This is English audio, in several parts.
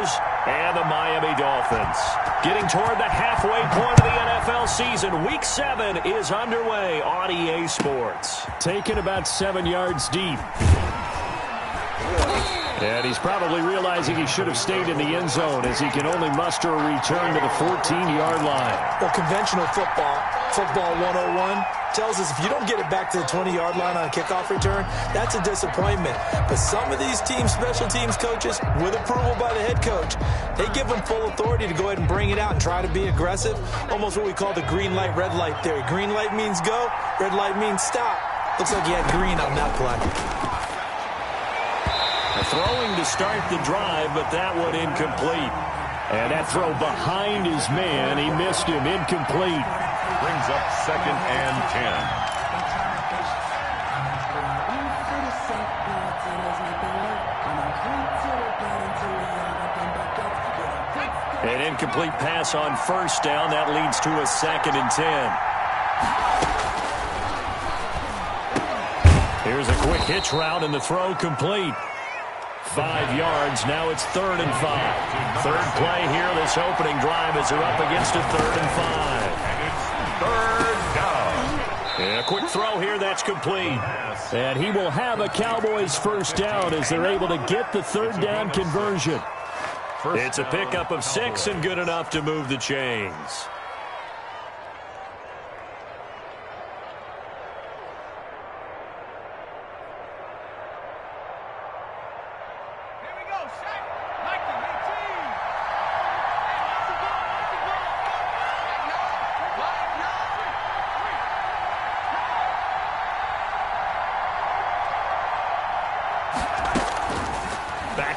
Buccaneers and the Miami Dolphins. Getting toward the halfway point of the NFL season, Week 7 is underway on EA Sports. Taken about 7 yards deep. And he's probably realizing he should have stayed in the end zone as he can only muster a return to the 14-yard line. Well, conventional football 101, tells us if you don't get it back to the 20-yard line on a kickoff return, that's a disappointment. But some of these special teams coaches, with approval by the head coach, they give them full authority to go ahead and bring it out and try to be aggressive. Almost what we call the green light, red light theory. Green light means go, red light means stop. Looks like he had green on that play. Throwing to start the drive, but that one incomplete. And that throw behind his man, he missed him, incomplete. Brings up 2nd and 10. An incomplete pass on first down. That leads to a 2nd and 10. Here's a quick hitch route, and the throw complete. 5 yards. Now it's 3rd and 5. Third play here. This opening drive as they're up against a 3rd and 5. And it's 3rd down. And a quick throw here. That's complete. And he will have a Cowboys first down as they're able to get the 3rd down conversion. It's a pickup of 6 and good enough to move the chains.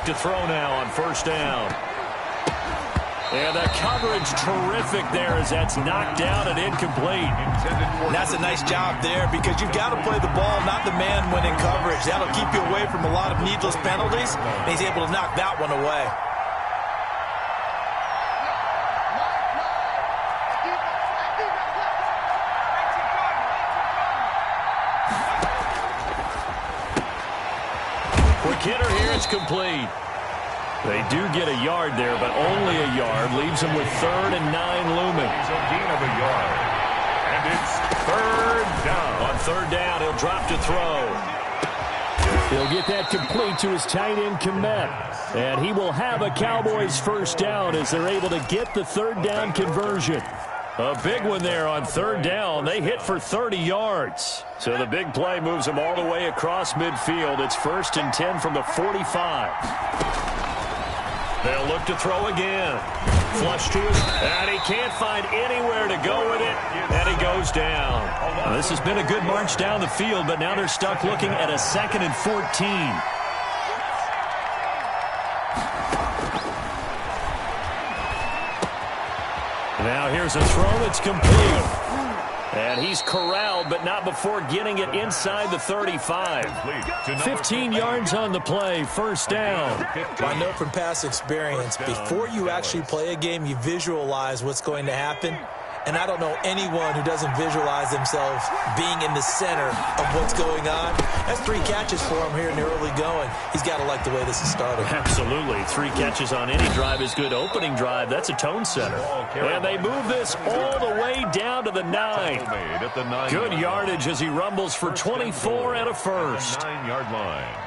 To throw now on first down. And the coverage terrific there as that's knocked down and incomplete. And that's a nice job there because you've got to play the ball, not the man when in coverage. That'll keep you away from a lot of needless penalties. And he's able to knock that one away. Quick hitter here, it's complete. They do get a yard there, but only a yard. Leaves him with 3rd and 9 looming. He's a gain of a yard. And it's 3rd down. On 3rd down, he'll drop to throw. He'll get that complete to his tight end, Komet. And he will have a Cowboys first down as they're able to get the 3rd down conversion. A big one there on 3rd down. They hit for 30 yards. So the big play moves them all the way across midfield. It's 1st and 10 from the 45. They'll look to throw again. Flush to his, and he can't find anywhere to go with it, and he goes down. Well, this has been a good march down the field, but now they're stuck looking at a 2nd and 14. Now here's a throw that's complete. And he's corralled, but not before getting it inside the 35. 15 yards on the play, first down. I know from past experience, before you actually play a game, you visualize what's going to happen. And I don't know anyone who doesn't visualize themselves being in the center of what's going on. That's 3 catches for him here in the early going. He's got to like the way this is started. Absolutely. 3 catches on any drive is good. Opening drive, that's a tone setter. And they move this all the way down to the 9. Good yardage as he rumbles for 24 and a first. 9-yard line.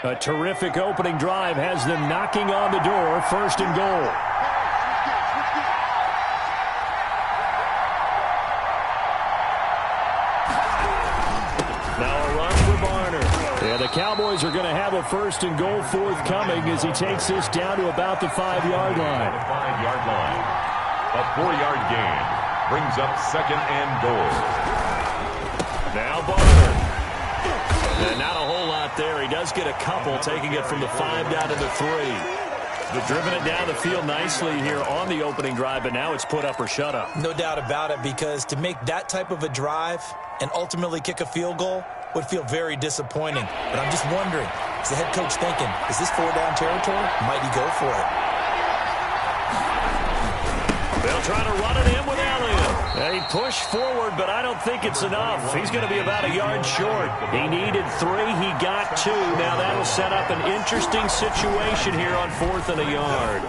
A terrific opening drive has them knocking on the door, 1st and goal. Now a run for Barner. Yeah, the Cowboys are going to have a 1st and goal forthcoming as he takes this down to about the 5-yard line. 5-yard line. A 4-yard gain brings up 2nd and goal. Now Barner. And not a whole lot there. He does get a couple, taking it from the 5 down to the 3. They've driven it down the field nicely here on the opening drive, but now it's put up or shut up. No doubt about it, because to make that type of a drive and ultimately kick a field goal would feel very disappointing. But I'm just wondering, is the head coach thinking, is this 4-down territory? Might he go for it? They'll try to run it in with Elliott. They push forward, but I don't think it's enough. He's going to be about a yard short. He needed 3. He got 2. Now that'll set up an interesting situation here on 4th and a yard.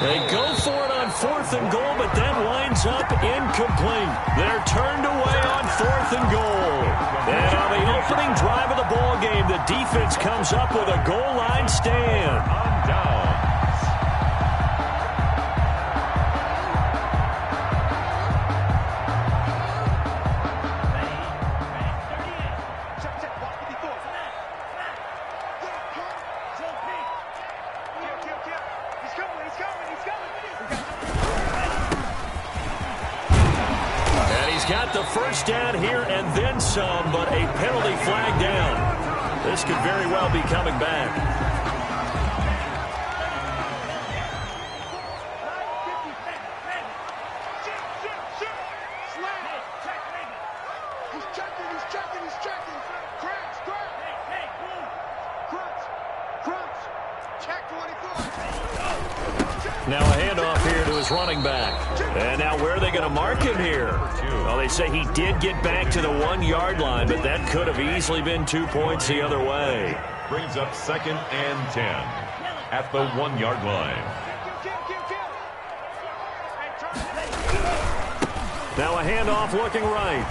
They go for it on 4th and goal, but that winds up incomplete. They're turned away on 4th and goal. And on the opening drive of the ball game, the defense comes up with a goal line stand. On down. Got the first down here and then some, but a penalty flag down. This could very well be coming back. Now a handoff here to his running back. And now where are they going to mark him here? Well, they say he did get back to the 1-yard line, but that could have easily been 2 points the other way. Brings up 2nd and 10 at the 1-yard line. Now a handoff looking right.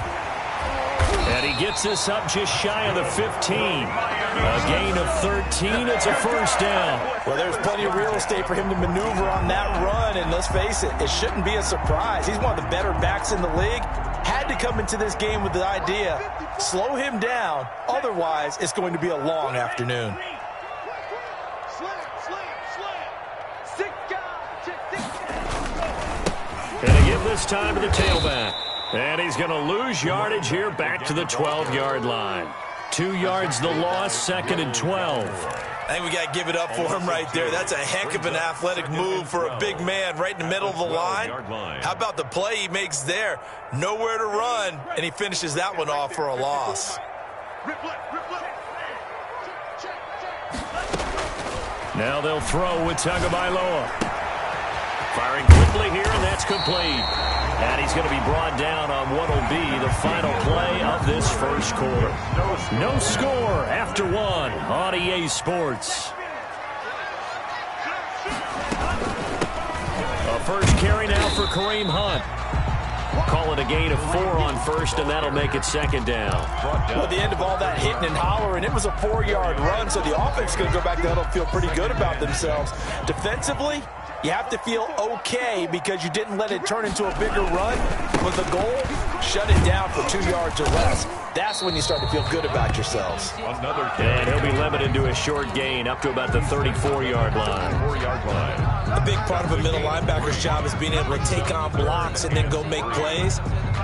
And he gets this up just shy of the 15. A gain of 13. It's a first down. Well, there's plenty of real estate for him to maneuver on that run, and let's face it, it shouldn't be a surprise. He's one of the better backs in the league. Had to come into this game with the idea, slow him down, otherwise it's going to be a long afternoon. Going to give this time to the tailback. And he's going to lose yardage here back to the 12-yard line. 2 yards the loss, 2nd and 12. I think we got to give it up for him right there. That's a heck of an athletic move for a big man right in the middle of the line. How about the play he makes there? Nowhere to run, and he finishes that one off for a loss. Now they'll throw with Tagovailoa. Firing quickly here, and that's complete. And he's going to be brought down on what will be the final play of this first quarter. No score after 1 on EA Sports. A first carry now for Kareem Hunt. Call it a gain of 4 on first, and that'll make it 2nd down. Well, at the end of all that hitting and hollering, it was a 4-yard run, so the offense is going to go back there and feel pretty good about themselves. Defensively, you have to feel okay because you didn't let it turn into a bigger run. With the goal, shut it down for 2 yards or less. That's when you start to feel good about yourselves. And he'll be limited to a short gain up to about the 34-yard line. A big part of a middle linebacker's job is being able to take on blocks and then go make plays.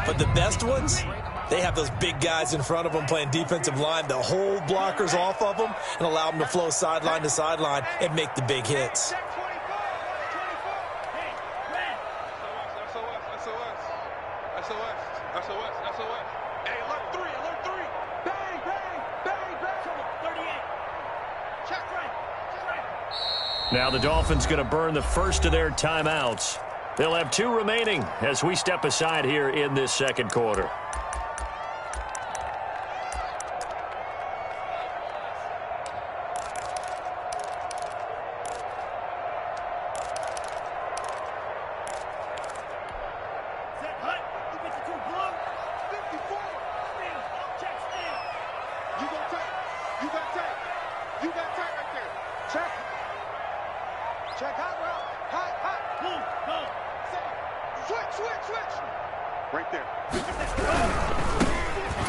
But the best ones, they have those big guys in front of them playing defensive line that hold blockers off of them and allow them to flow sideline to sideline and make the big hits. Now the Dolphins going to burn the first of their timeouts. They'll have 2 remaining as we step aside here in this second quarter.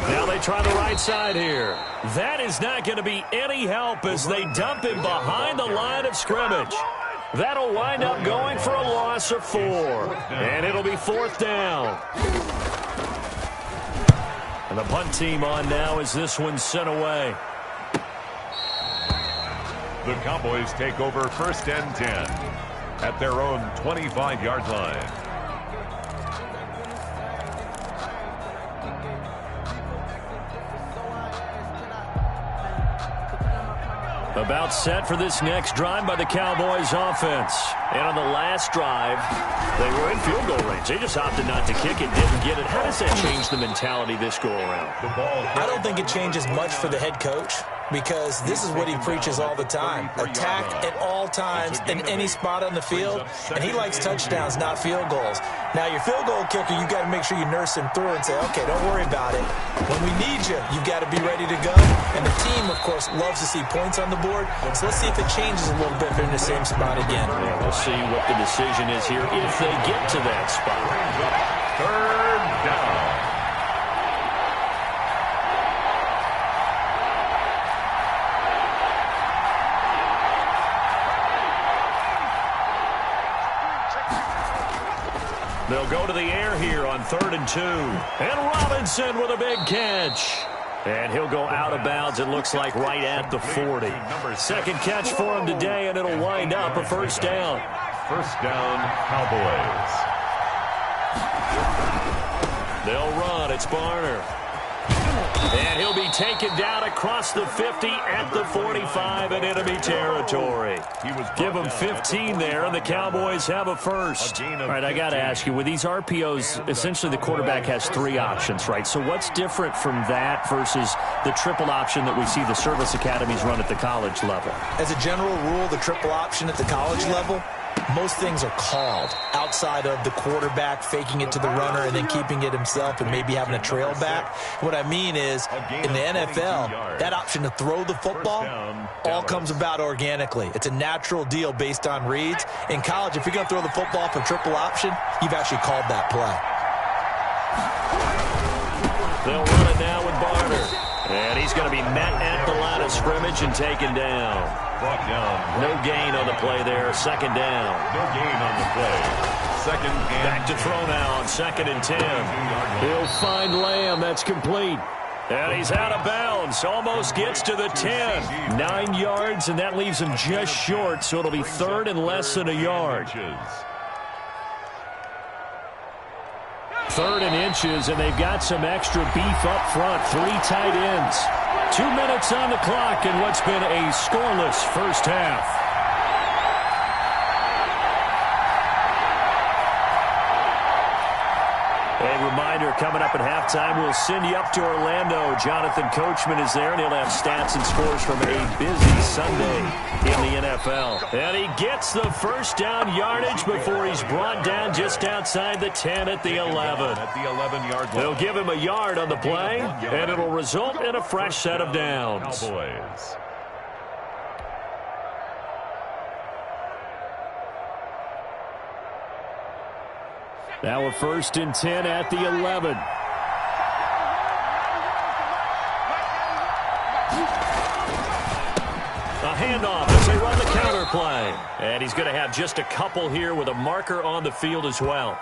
Now they try the right side here. That is not going to be any help as they dump him behind the line of scrimmage. That'll wind up going for a loss of 4. And it'll be 4th down. And the punt team on now as this one's sent away. The Cowboys take over 1st and 10 at their own 25-yard line. About set for this next drive by the Cowboys offense. And on the last drive, they were in field goal range. They just opted not to kick it, didn't get it. How does that change the mentality this go around? I don't think it changes much for the head coach, because this is what he preaches all the time. Attack at all times in any spot on the field, and he likes touchdowns, not field goals. Now, your field goal kicker, you got to make sure you nurse him through and say, okay, don't worry about it. When we need you, you've got to be ready to go. And the team, of course, loves to see points on the board. So let's see if it changes a little bit if they're in the same spot again. Yeah, we'll see what the decision is here if they get to that spot. Third down. They'll go to the air here on 3rd and 2. And Robinson with a big catch. And he'll go out of bounds, it looks like, right at the 40. Second catch for him today, and it'll wind up a first down. First down, Cowboys. They'll run. It's Barner. And he'll be taken down across the 50 at the 45 in enemy territory. Give him 15 there, and the Cowboys have a first. All right, I got to ask you, with these RPOs, essentially the quarterback has 3 options, right? So what's different from that versus the triple option that we see the service academies run at the college level? As a general rule, the triple option at the college level, most things are called outside of the quarterback faking it to the runner and then keeping it himself and maybe having a trail back. What I mean is, in the NFL, that option to throw the football all comes about organically. It's a natural deal based on reads. In college, if you're going to throw the football for triple option, you've actually called that play. They'll run it now with Barner. And he's going to be met at the line of scrimmage and taken down. Brought down. No gain on the play there. Second down. No gain on the play. Second and Back to throw now on 2nd and 10. He'll find Lamb. That's complete. And he's out of bounds. Almost gets to the 10. 9 yards, and that leaves him just short, so it'll be 3rd and less than a yard. 3rd and inches, and they've got some extra beef up front. 3 tight ends. 2 minutes on the clock in what's been a scoreless first half. A reminder, coming up at halftime, we'll send you up to Orlando. Jonathan Coachman is there, and he'll have stats and scores from a busy Sunday in the NFL. And he gets the first down yardage before he's brought down just outside the 10 at the 11. At the 11-yard line. They'll give him a yard on the play, and it'll result in a fresh set of downs. Cowboys. Now a 1st and 10 at the 11. A handoff as they run the counter play. And he's going to have just a couple here with a marker on the field as well.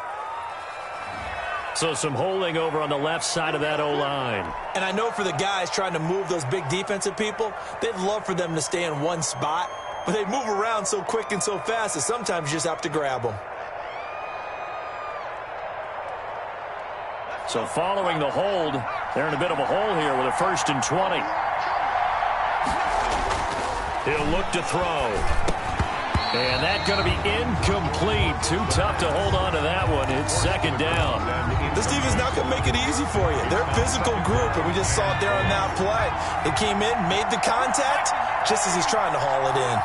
So some holding over on the left side of that O-line. And I know for the guys trying to move those big defensive people, they'd love for them to stay in one spot, but they move around so quick and so fast that sometimes you just have to grab them. So following the hold, they're in a bit of a hole here with a 1st and 20. He'll look to throw. And that's going to be incomplete. Too tough to hold on to that one. It's 2nd down. This defense is not going to make it easy for you. They're a physical group, and we just saw it there on that play. It came in, made the contact, just as he's trying to haul it in.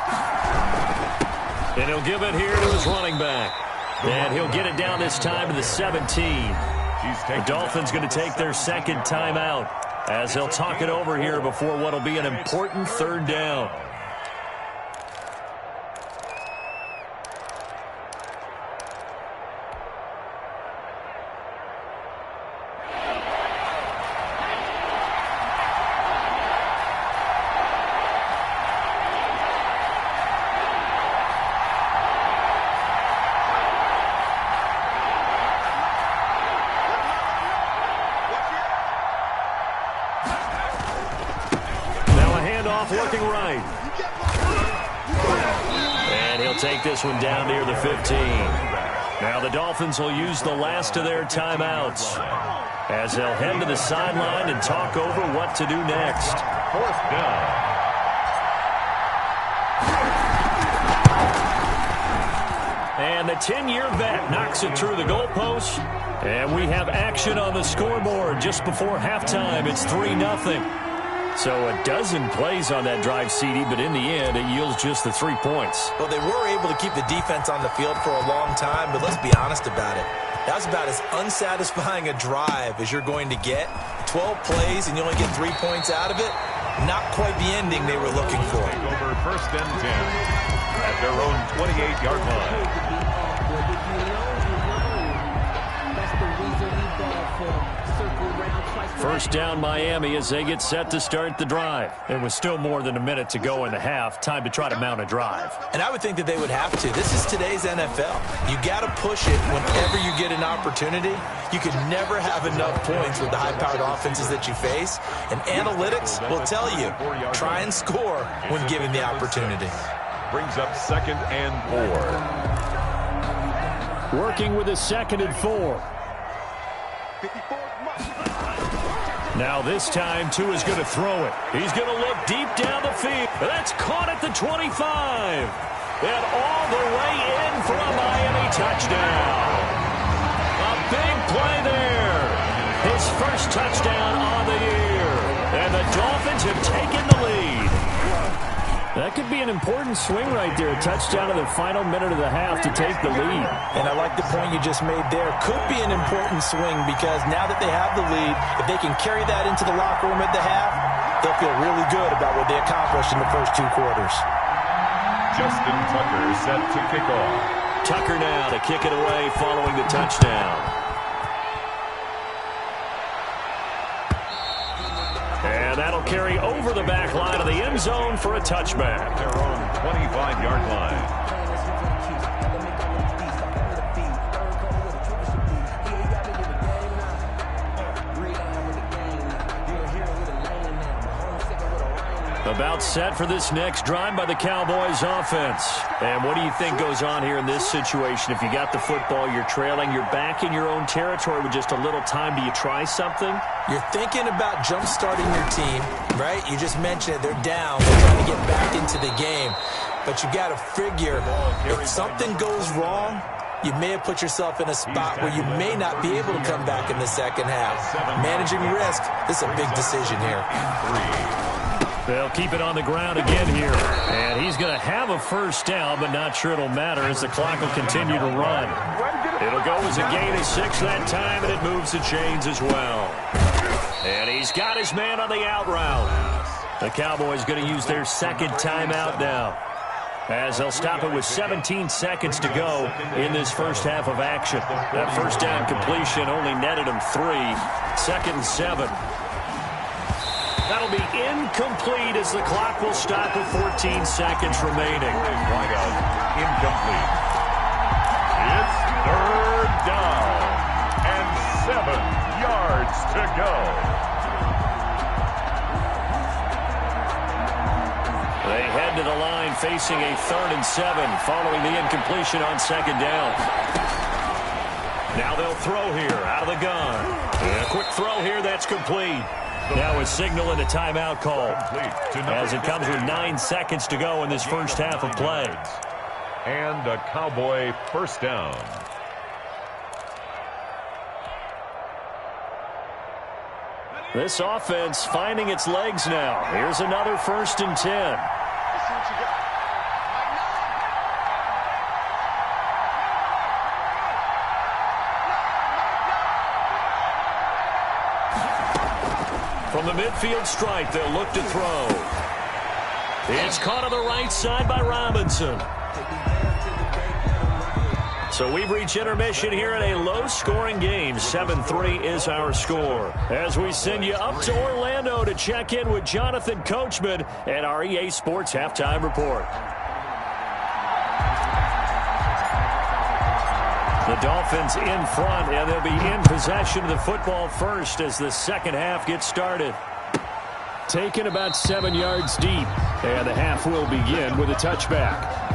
And he'll give it here to his running back. And he'll get it down this time to the 17. The Dolphins going to take their 2nd timeout as they'll talk it over here before what will be an important 3rd down. Looking right. And he'll take this one down near the 15. Now the Dolphins will use the last of their timeouts as they'll head to the sideline and talk over what to do next. 4th down. And the 10-year vet knocks it through the goalpost. And we have action on the scoreboard just before halftime. It's 3-0. So a dozen plays on that drive, CD, but in the end, it yields just the 3 points. Well, they were able to keep the defense on the field for a long time, but let's be honest about it. That's about as unsatisfying a drive as you're going to get. 12 plays and you only get 3 points out of it. Not quite the ending they were looking for. Over 1st and 10 at their own 28-yard line. First down, Miami, as they get set to start the drive. There was still more than a minute to go in the half. Time to try to mount a drive. And I would think that they would have to. This is today's NFL. You got to push it whenever you get an opportunity. You can never have enough points with the high-powered offenses that you face. And analytics will tell you, try and score when given the opportunity. Brings up 2nd and 4. Working with a 2nd and 4. Now this time, Tua's going to throw it. He's going to look deep down the field. That's caught at the 25. And all the way in for a Miami touchdown. A big play there. His first touchdown on the year. And the Dolphins have taken the lead. That could be an important swing right there. A touchdown in the final minute of the half to take the lead. And I like the point you just made there. Could be an important swing because now that they have the lead, if they can carry that into the locker room at the half, they'll feel really good about what they accomplished in the first 2 quarters. Justin Tucker set to kick off. Tucker now to kick it away following the touchdown. And that'll carry over the back line of the end zone for a touchback. Their own 25-yard line. About set for this next drive by the Cowboys offense. And what do you think goes on here in this situation? If you got the football, you're trailing, you're back in your own territory with just a little time. Do you try something? You're thinking about jump-starting your team, right? You just mentioned it. They're down. They're trying to get back into the game. But you got to figure if something goes wrong, you may have put yourself in a spot where you may not be able to come back in the second half. Managing risk, this is a big decision here. They'll keep it on the ground again here. And he's going to have a first down, but not sure it'll matter as the clock will continue to run. It'll go as a gain of 6 that time, and it moves the chains as well. And he's got his man on the out route. The Cowboys going to use their second timeout now, as they'll stop it with 17 seconds to go in this first half of action. That first down completion only netted him 3. 2nd and 7. That'll be incomplete as the clock will stop with 14 seconds remaining. Wide out, incomplete. It's 3rd down and 7 yards to go. They head to the line facing a 3rd and 7 following the incompletion on 2nd down. Now they'll throw here out of the gun. And a quick throw here that's complete. Now a signal and a timeout call as it comes with 9 seconds to go in this first half of play. And a Cowboy first down. This offense finding its legs now. Here's another 1st and 10. From the midfield stripe, they'll look to throw. It's caught on the right side by Robinson. So we've reached intermission here in a low-scoring game. 7-3 is our score. As we send you up to Orlando to check in with Jonathan Coachman and our EA Sports Halftime Report. The Dolphins in front, and they'll be in possession of the football first as the second half gets started. Taken about 7 yards deep, and the half will begin with a touchback.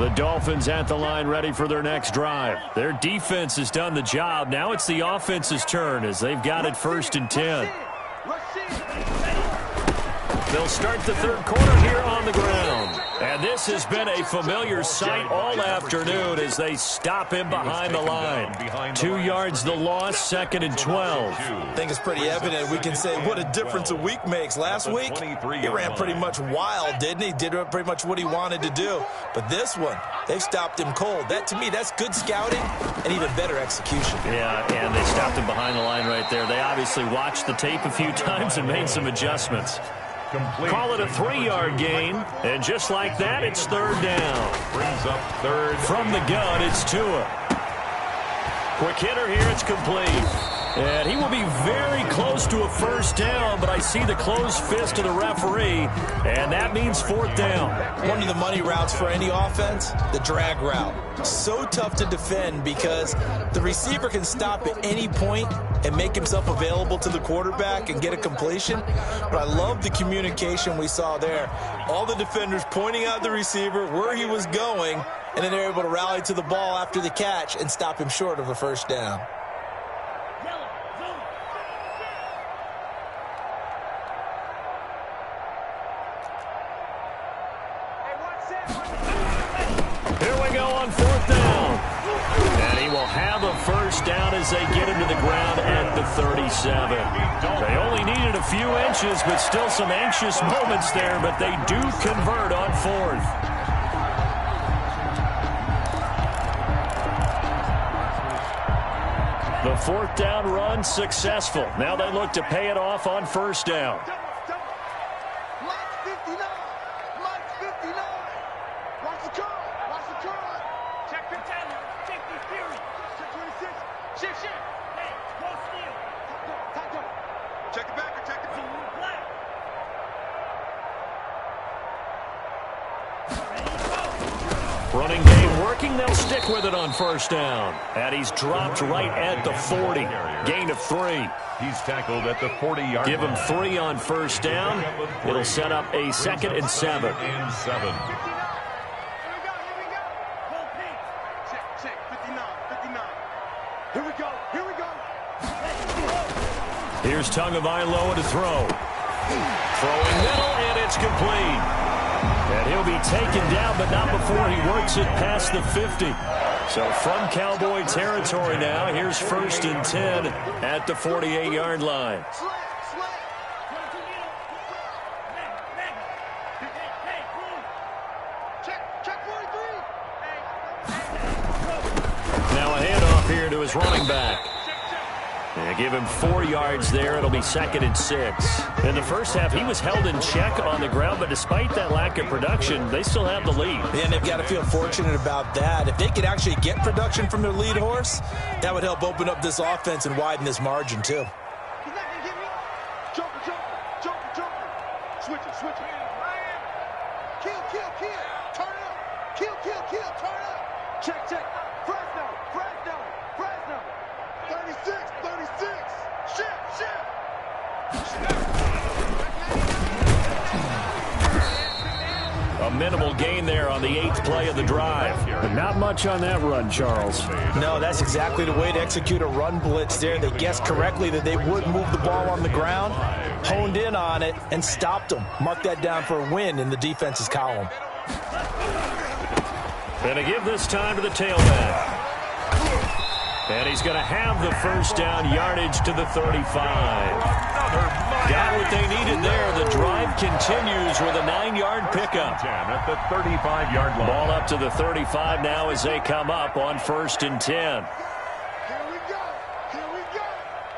The Dolphins at the line ready for their next drive. Their defense has done the job. Now it's the offense's turn as they've got it 1st and 10. They'll start the third quarter here on the ground. And this has been a familiar sight all afternoon as they stop him behind the line. 2 yards the loss, 2nd and 12. I think it's pretty evident. We can say what a difference a week makes. Last week, he ran pretty much wild, didn't he? Did pretty much what he wanted to do. But this one, they've stopped him cold. That, to me, that's good scouting and even better execution. Yeah, and they stopped him behind the line right there. They obviously watched the tape a few times and made some adjustments. Complete. Call it a 3-yard gain, and just like that, it's 3rd down. Brings up 3rd. From the gun, it's Tua. Quick hitter here, it's complete. And he will be very close to a 1st down, but I see the closed fist of the referee, and that means 4th down. One of the money routes for any offense, the drag route. So tough to defend because the receiver can stop at any point and make himself available to the quarterback and get a completion. But I love the communication we saw there. All the defenders pointing out the receiver, where he was going, and then they're able to rally to the ball after the catch and stop him short of a 1st down. On 4th down. And he will have a 1st down as they get him to the ground at the 37. They only needed a few inches, but still some anxious moments there, but they do convert on 4th. The 4th down run successful. Now they look to pay it off on 1st down. Running game working. They'll stick with it on 1st down. And he's dropped right at the 40. Gain of 3. He's tackled at the 40-yard line. Give him 3 on 1st down. It'll set up a 2nd and 7. Here's Tagovailoa to throw. Throwing middle, and it's complete. And he'll be taken down, but not before he works it past the 50. So from Cowboy territory now, here's 1st and 10 at the 48-yard line. Now a handoff here to his running back. And give him 4 yards there. It'll be 2nd and 6. In the first half, he was held in check on the ground, but despite that lack of production, they still have the lead. And they've got to feel fortunate about that. If they could actually get production from their lead horse, that would help open up this offense and widen this margin, too. He's not going to get me. Joker. Switch it. Kill. Turn it up. Kill. Turn it up. Check. Fresno. 36. Shit. A minimal gain there on the 8th play of the drive. But not much on that run, Charles. No, that's exactly the way to execute a run blitz there. They guessed correctly that they would move the ball on the ground, honed in on it, and stopped them. Mark that down for a win in the defense's column. And to give this time to the tailback. And he's going to have the 1st down, yardage to the 35. Got what they needed there. The drive continues with a 9-yard pickup. At the 35-yard line. Ball up to the 35 now as they come up on 1st and 10. Here we go.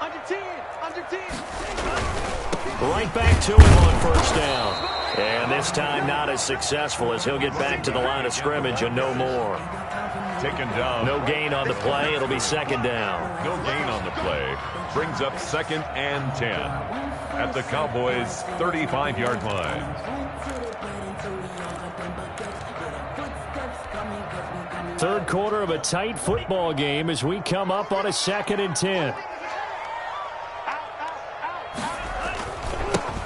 Under 10. Right back to him on 1st down. And this time not as successful as he'll get back to the line of scrimmage and no more. Taken down. No gain on the play. It'll be 2nd down. No gain on the play. Brings up 2nd and 10 at the Cowboys' 35-yard line. Third quarter of a tight football game as we come up on a 2nd and 10.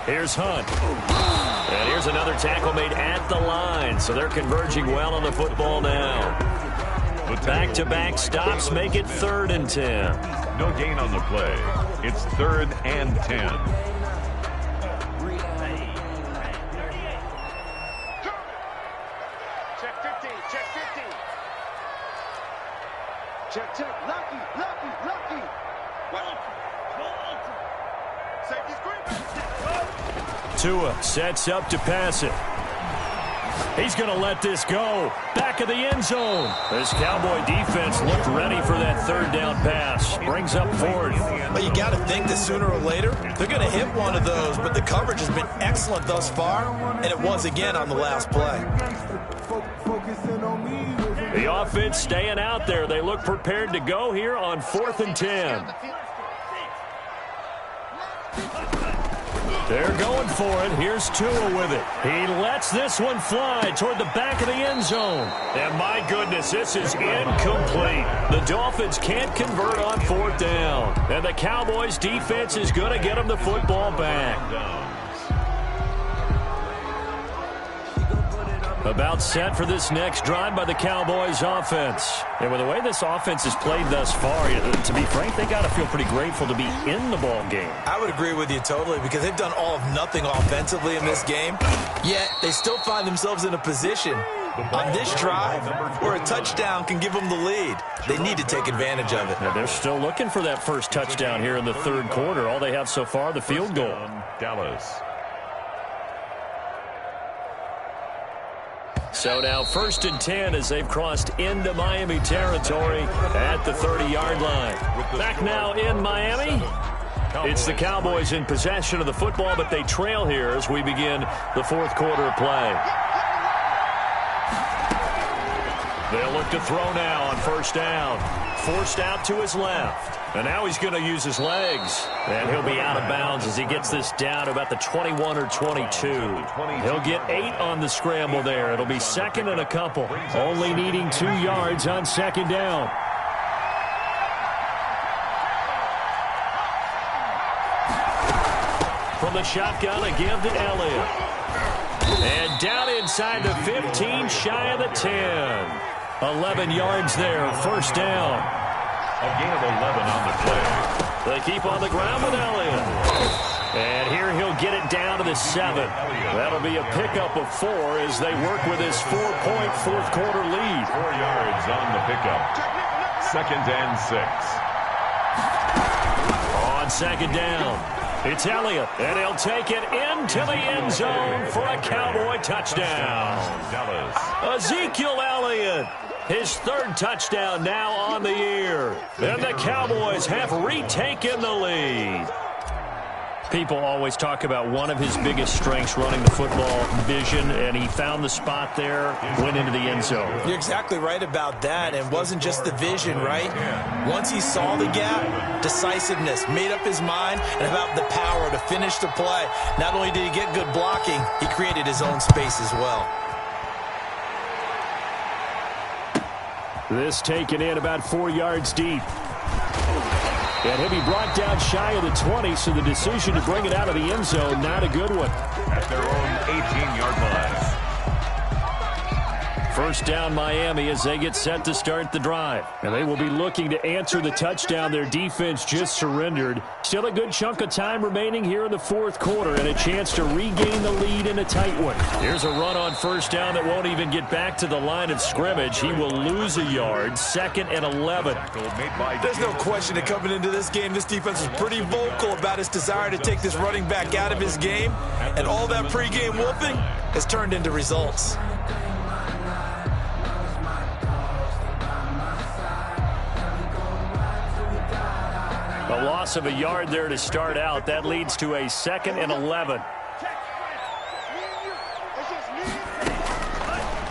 Here's Hunt. And here's another tackle made at the line. So they're converging well on the football now. Back-to-back stops make it 3rd and 10. No gain on the play. It's 3rd and 10. Check 15, check 15. Check, lucky. Safety screen. Tua sets up to pass it. He's going to let this go. Back of the end zone. This Cowboy defense looked ready for that 3rd down pass. Brings up 4th. Well, you got to think that sooner or later, they're going to hit one of those, but the coverage has been excellent thus far, and it was again on the last play. The offense staying out there. They look prepared to go here on 4th and 10. They're going for it. Here's Tua with it. He lets this one fly toward the back of the end zone. And my goodness, this is incomplete. The Dolphins can't convert on 4th down. And the Cowboys defense is going to get them the football back. About set for this next drive by the Cowboys offense. And with the way this offense has played thus far, to be frank, they got to feel pretty grateful to be in the ball game. I would agree with you totally because they've done all of nothing offensively in this game, yet they still find themselves in a position on this drive where a touchdown can give them the lead. They need to take advantage of it. Now they're still looking for that first touchdown here in the 3rd quarter. All they have so far, the field goal. Dallas. So now 1st and 10 as they've crossed into Miami territory at the 30-yard line. Back now in Miami. It's the Cowboys in possession of the football, but they trail here as we begin the 4th quarter of play. They'll look to throw now on 1st down. Forced out to his left. And now he's going to use his legs. And he'll be out of bounds as he gets this down to about the 21 or 22. He'll get 8 on the scramble there. It'll be 2nd and a couple. Only needing 2 yards on 2nd down. From the shotgun, a give to Elliott. And down inside the 15, shy of the 10. 11 yards there, 1st down. A gain of 11 on the play. They keep on the ground with Elliott. And here he'll get it down to the 7. That'll be a pickup of 4 as they work with his 4-point 4th quarter lead. 4 yards on the pickup. 2nd and 6. On 2nd down, it's Elliott, and he'll take it into the end zone for a Cowboy touchdown. Dallas. Ezekiel Elliott. His 3rd touchdown now on the year. And the Cowboys have retaken the lead. People always talk about one of his biggest strengths running the football, vision, and he found the spot there, went into the end zone. You're exactly right about that, and it wasn't just the vision, right? Once he saw the gap, decisiveness, made up his mind, and about the power to finish the play. Not only did he get good blocking, he created his own space as well. This taken in about 4 yards deep. And he'll be brought down shy of the 20, so the decision to bring it out of the end zone, not a good one. At their own 18-yard line. 1st down Miami as they get set to start the drive. And they will be looking to answer the touchdown their defense just surrendered. Still a good chunk of time remaining here in the 4th quarter and a chance to regain the lead in a tight one. Here's a run on 1st down that won't even get back to the line of scrimmage. He will lose a yard. 2nd and 11. There's no question that coming into this game, this defense is pretty vocal about its desire to take this running back out of his game. And all that pregame whooping has turned into results. A loss of a yard there to start out. That leads to a 2nd and 11.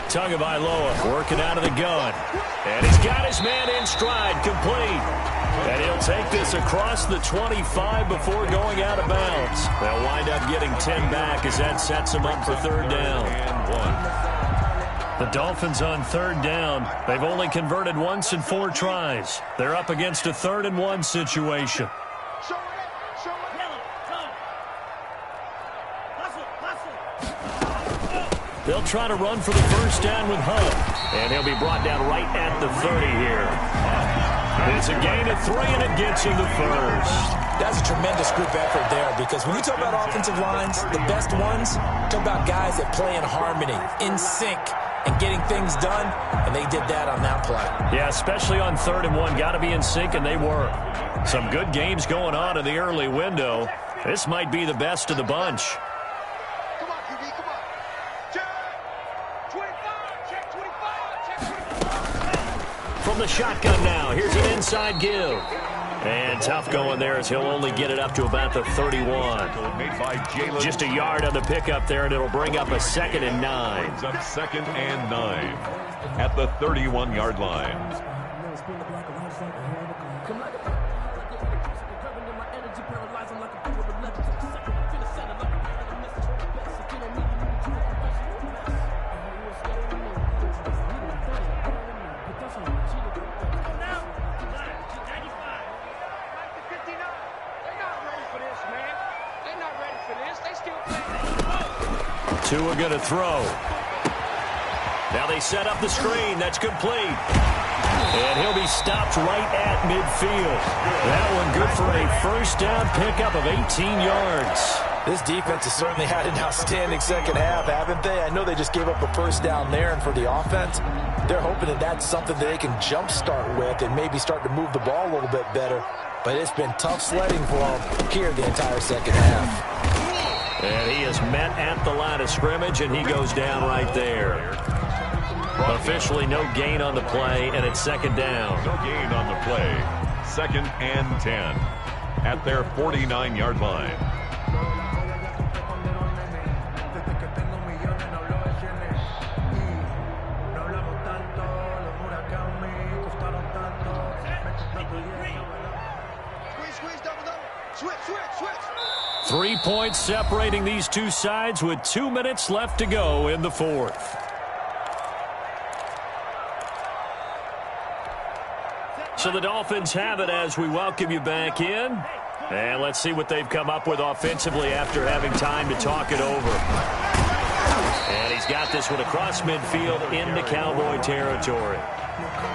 Tagovailoa working out of the gun. And he's got his man in stride, complete. And he'll take this across the 25 before going out of bounds. They'll wind up getting 10 back as that sets them up for 3rd down. And 1. The Dolphins on 3rd down. They've only converted once in 4 tries. They're up against a 3rd and 1 situation. They'll try to run for the first down with Hunt. And he'll be brought down right at the 30 here. It's a gain of 3, and it gets him the first. That's a tremendous group effort there, because when you talk about offensive lines, the best ones, talk about guys that play in harmony, in sync, and getting things done, and they did that on that play. Yeah, especially on 3rd and 1. Got to be in sync, and they were. Some good games going on in the early window. This might be the best of the bunch. Come on, QB, come on. Check 25, check 25, check 25. From the shotgun now, here's an inside give. And tough going there as he'll only get it up to about the 31. Just a yard on the pickup there, and it'll bring up a 2nd and 9. Brings up 2nd and 9 at the 31-yard line. Tua going to throw. Now they set up the screen. That's complete. And he'll be stopped right at midfield. That one good for a first down pickup of 18 yards. This defense has certainly had an outstanding second half, haven't they? I know they just gave up a first down there, and for the offense, they're hoping that that's something that they can jumpstart with and maybe start to move the ball a little bit better. But it's been tough sledding for them here the entire second half. And he is met at the line of scrimmage, and he goes down right there. Officially no gain on the play, and it's 2nd down. No gain on the play. 2nd and 10 at their 49-yard line. Squeeze, double. Switch. 3 points separating these two sides with 2 minutes left to go in the 4th. So the Dolphins have it as we welcome you back in. And let's see what they've come up with offensively after having time to talk it over. And he's got this one across midfield into Cowboy territory.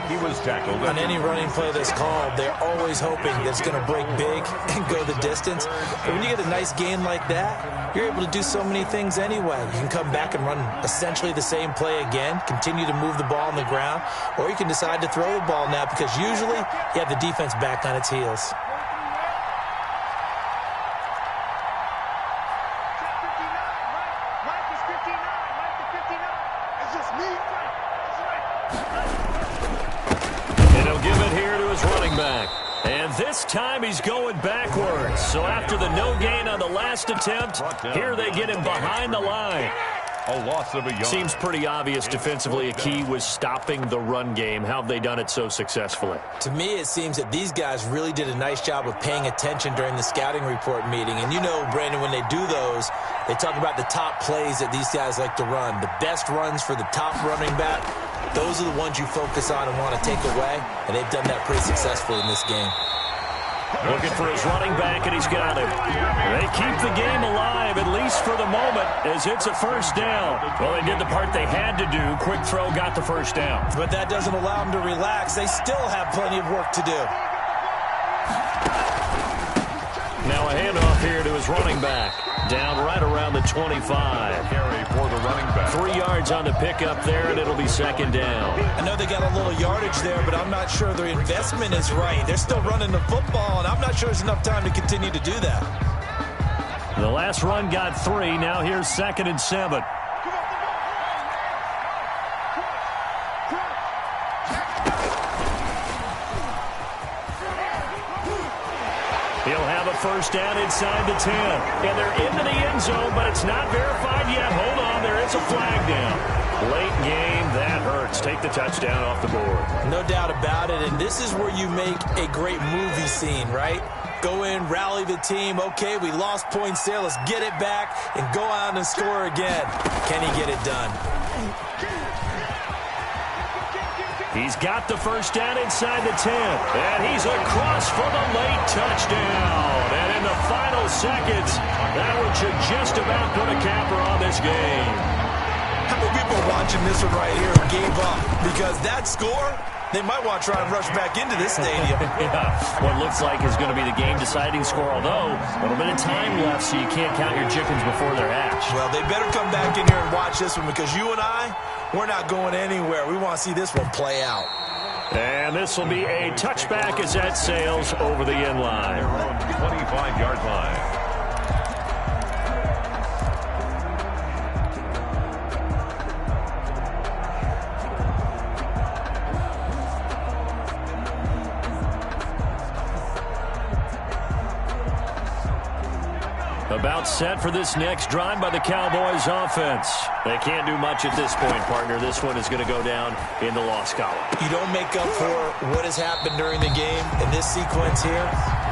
He was tackled. On any running play that's called, they're always hoping that it's going to break big and go the distance. But when you get a nice gain like that, you're able to do so many things anyway. You can come back and run essentially the same play again, continue to move the ball on the ground, or you can decide to throw the ball now, because usually you have the defense back on its heels. This time he's going backwards. So after the no gain on the last attempt, here they get him behind the line. A loss of a yard. Seems pretty obvious defensively. A key was stopping the run game. How have they done it so successfully? To me, it seems that these guys really did a nice job of paying attention during the scouting report meeting. And you know, Brandon, when they do those, they talk about the top plays that these guys like to run. The best runs for the top running back, those are the ones you focus on and want to take away. And they've done that pretty successfully in this game. Looking for his running back, and he's got him. They keep the game alive, at least for the moment, as it's a first down. Well, they did the part they had to do. Quick throw got the first down. But that doesn't allow them to relax. They still have plenty of work to do. Now a handoff here to his running back. Down right around the 25. Carry for the running back. 3 yards on the pickup there, and it'll be 2nd down. I know they got a little yardage there, but I'm not sure their investment is right. They're still running the football, and I'm not sure there's enough time to continue to do that. The last run got 3. Now here's 2nd and 7. He'll have a first down inside the 10. And they're into the end zone, but it's not verified yet. Hold on, there is a flag down. Late game, that hurts. Take the touchdown off the board. No doubt about it, and this is where you make a great movie scene, right? Go in, rally the team. Okay, we lost points there. Let's get it back and go out and score again. Can he get it done? He's got the first down inside the 10. And he's across for the late touchdown. And in the final seconds, that one should just about put a capper on this game. How many people watching this one right here who gave up because that score, they might want to try and rush back into this stadium. Yeah, what looks like is going to be the game-deciding score, although a little bit of time left, so you can't count your chickens before they're hatched. Well, they better come back in here and watch this one because you and I, we're not going anywhere. We want to see this one play out. And this will be a touchback as that sails over the end line. 25-yard line. About set for this next drive by the Cowboys offense. They can't do much at this point, partner. This one is going to go down in the loss column. You don't make up for what has happened during the game in this sequence here.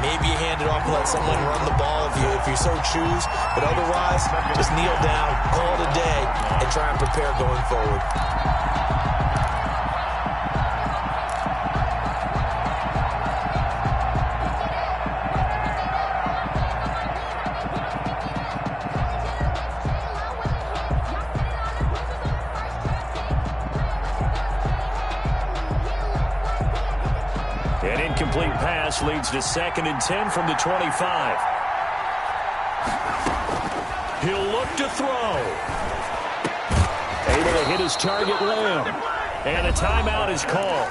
Maybe you hand it off and let someone run the ball if you so choose. But otherwise, just kneel down, call it a day, and try and prepare going forward. An incomplete pass leads to 2nd and 10 from the 25. He'll look to throw. Able to hit his target, Lamb. And a timeout is called.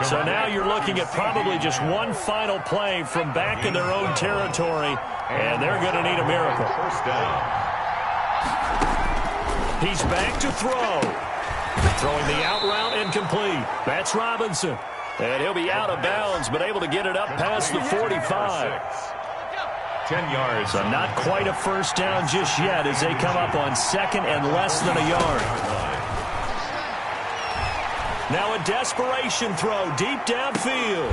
So now you're looking at probably just one final play from back in their own territory, and they're going to need a miracle. First down. He's back to throw. Throwing the out route incomplete. That's Robinson. And he'll be out of bounds, but able to get it up past the 45. 10 yards. So not quite a first down just yet as they come up on 2nd and less than a yard. Now a desperation throw deep downfield.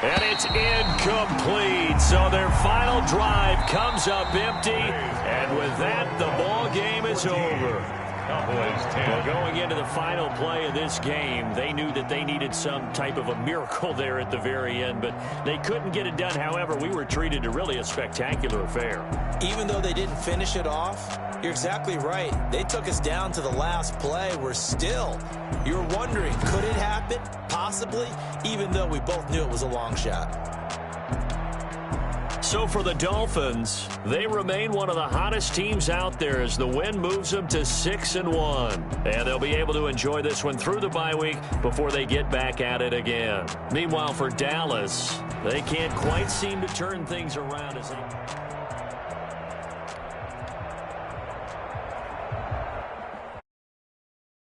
And it's incomplete. So their final drive comes up empty. And with that, the ball game is over. Cowboys 10. Well, going into the final play of this game, they knew that they needed some type of a miracle there at the very end, but they couldn't get it done. However, we were treated to really a spectacular affair. Even though they didn't finish it off, you're exactly right. They took us down to the last play. We're still, you're wondering, could it happen? Possibly, even though we both knew it was a long shot. So for the Dolphins, they remain one of the hottest teams out there as the win moves them to 6-1. And they'll be able to enjoy this one through the bye week before they get back at it again. Meanwhile, for Dallas, they can't quite seem to turn things around as they...